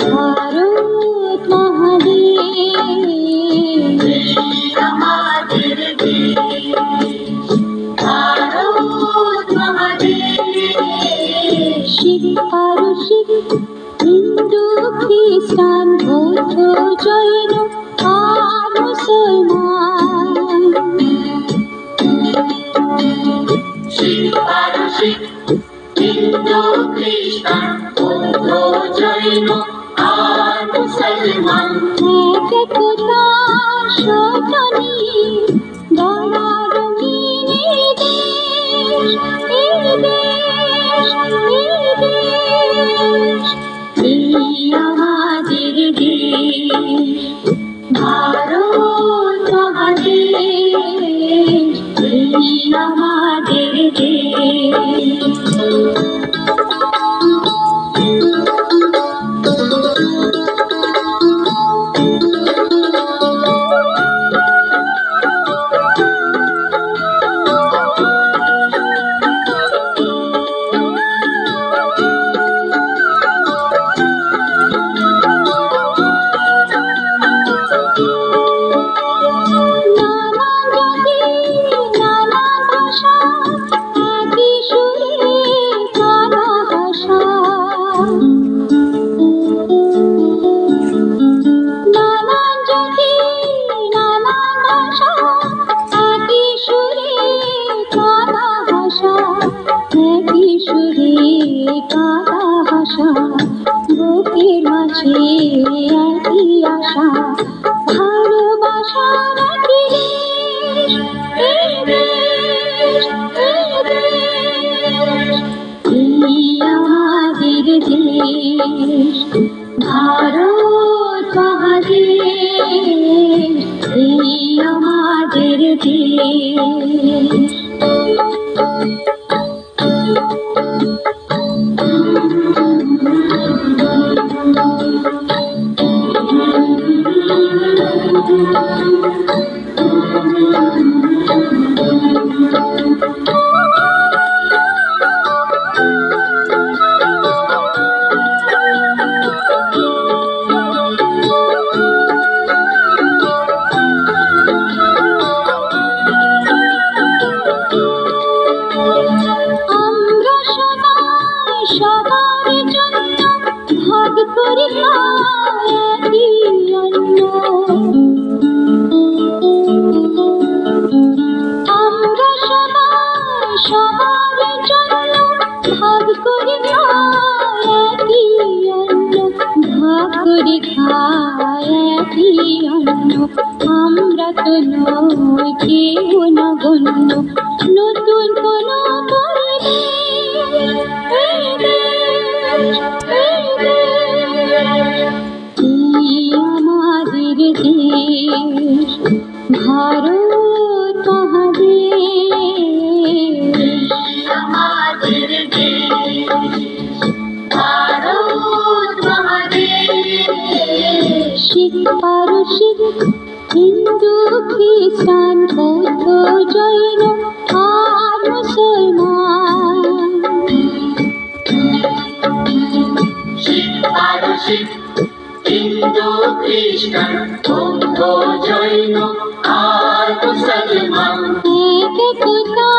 भारत महादेश আমাদের দেশ ভারত মহাদেশ শিখ পারসিক হিন্দু খ্রিস্টান বৌদ্ধ জৈন আর মুসলমান শিখ পারসিক হিন্দু খ্রিস্টান বৌদ্ধ জৈন আর মুসলমান একতা সজনী গড়া রঙিন দেশ এই দেশ এই আমাদের দেশ ভারত মহাদেশ এই আমাদের দেশ বুকের মাঝে একই আশা ভালোবাসার একই দেশ এই আমাদের দেশ ভারত মহাদেশ এই আমাদের দেশ ভাগ করে একই অন্ন আমরা সবার জন্য ভাগ করে একই অন্ন ভাগ করে খাই একই অন্ন আমরা তো নই কেউ নগণ্য নতুন কোনো আমাদের দেশ ভারত মহাদেশ আমাদের দেশ ভারত মহাদেশ শিখ পারসিক হিন্দু খ্রিস্টান বৌদ্ধ জৈন আর মুসলমান শিখ পারসিক হিন্দু খ্রিস্টান বৌদ্ধ জৈন আর মুসলমান একতা